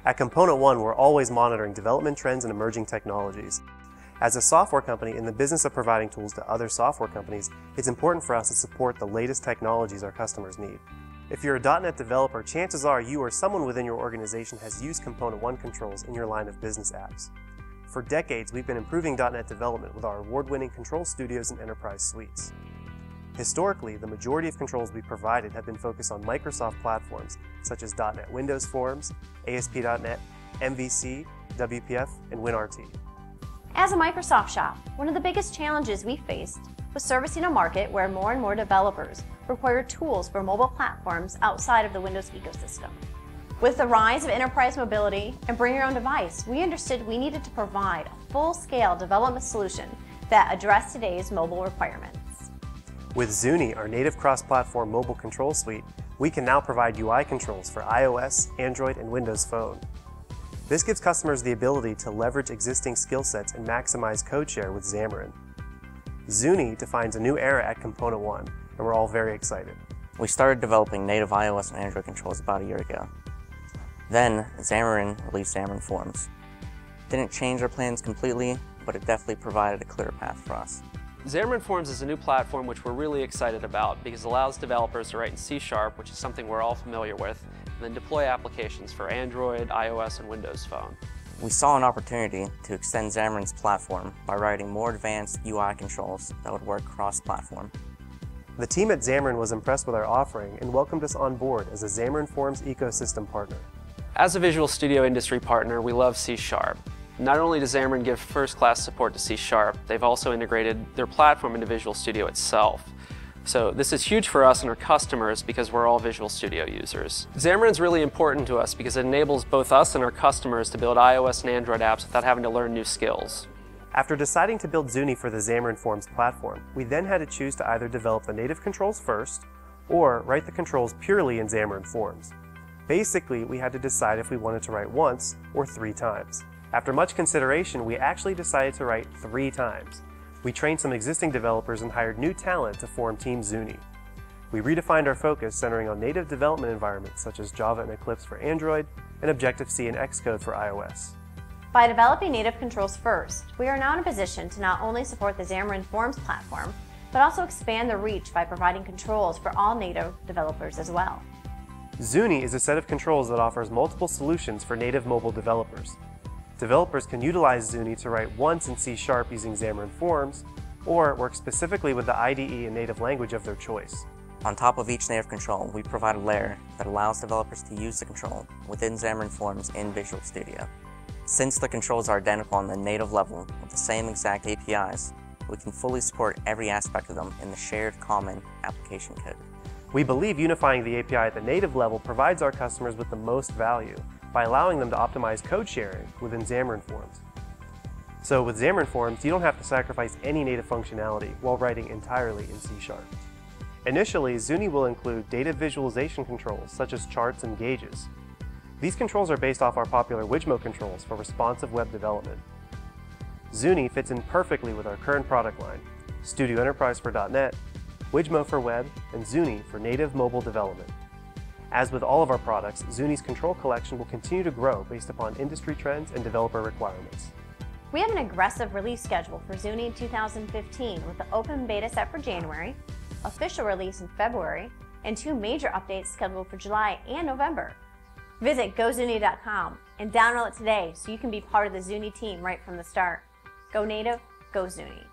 At Component One, we're always monitoring development trends and emerging technologies. As a software company in the business of providing tools to other software companies, it's important for us to support the latest technologies our customers need. If you're a .NET developer, chances are you or someone within your organization has used Component One controls in your line of business apps. For decades, we've been improving .NET development with our award-winning Control Studios and Enterprise suites. Historically, the majority of controls we provided have been focused on Microsoft platforms such as .NET Windows Forms, ASP.NET, MVC, WPF, and WinRT. As a Microsoft shop, one of the biggest challenges we faced was servicing a market where more and more developers require tools for mobile platforms outside of the Windows ecosystem. With the rise of enterprise mobility and bring your own device, we understood we needed to provide a full-scale development solution that addressed today's mobile requirements. With XUNI, our native cross-platform mobile control suite, we can now provide UI controls for iOS, Android, and Windows Phone. This gives customers the ability to leverage existing skill sets and maximize code share with Xamarin. XUNI defines a new era at Component One, and we're all very excited. We started developing native iOS and Android controls about a year ago. Then, Xamarin released Xamarin Forms. Didn't change our plans completely, but it definitely provided a clearer path for us. Xamarin Forms is a new platform which we're really excited about because it allows developers to write in C#, which is something we're all familiar with, and then deploy applications for Android, iOS, and Windows Phone. We saw an opportunity to extend Xamarin's platform by writing more advanced UI controls that would work cross-platform. The team at Xamarin was impressed with our offering and welcomed us on board as a Xamarin Forms ecosystem partner. As a Visual Studio industry partner, we love C#. Not only does Xamarin give first-class support to C#, they've also integrated their platform into Visual Studio itself. So this is huge for us and our customers because we're all Visual Studio users. Xamarin's really important to us because it enables both us and our customers to build iOS and Android apps without having to learn new skills. After deciding to build XUNI for the Xamarin Forms platform, we then had to choose to either develop the native controls first or write the controls purely in Xamarin Forms. Basically, we had to decide if we wanted to write once or 3 times. After much consideration, we actually decided to write 3 times. We trained some existing developers and hired new talent to form Team XUNI. We redefined our focus centering on native development environments such as Java and Eclipse for Android and Objective-C and Xcode for iOS. By developing native controls first, we are now in a position to not only support the Xamarin Forms platform, but also expand the reach by providing controls for all native developers as well. XUNI is a set of controls that offers multiple solutions for native mobile developers. Developers can utilize XUNI to write once in C# using Xamarin Forms, or work specifically with the IDE and native language of their choice. On top of each native control, we provide a layer that allows developers to use the control within Xamarin Forms in Visual Studio. Since the controls are identical on the native level with the same exact APIs, we can fully support every aspect of them in the shared common application code. We believe unifying the API at the native level provides our customers with the most value by allowing them to optimize code sharing within Xamarin Forms. So with Xamarin Forms, you don't have to sacrifice any native functionality while writing entirely in C#. Initially, XUNI will include data visualization controls such as charts and gauges. These controls are based off our popular Wijmo controls for responsive web development. XUNI fits in perfectly with our current product line, Studio Enterprise for .NET, Wijmo for web, and XUNI for native mobile development. As with all of our products, XUNI's control collection will continue to grow based upon industry trends and developer requirements. We have an aggressive release schedule for XUNI in 2015 with the open beta set for January, official release in February, and 2 major updates scheduled for July and November. Visit GoXUNI.com and download it today so you can be part of the XUNI team right from the start. Go native, go XUNI.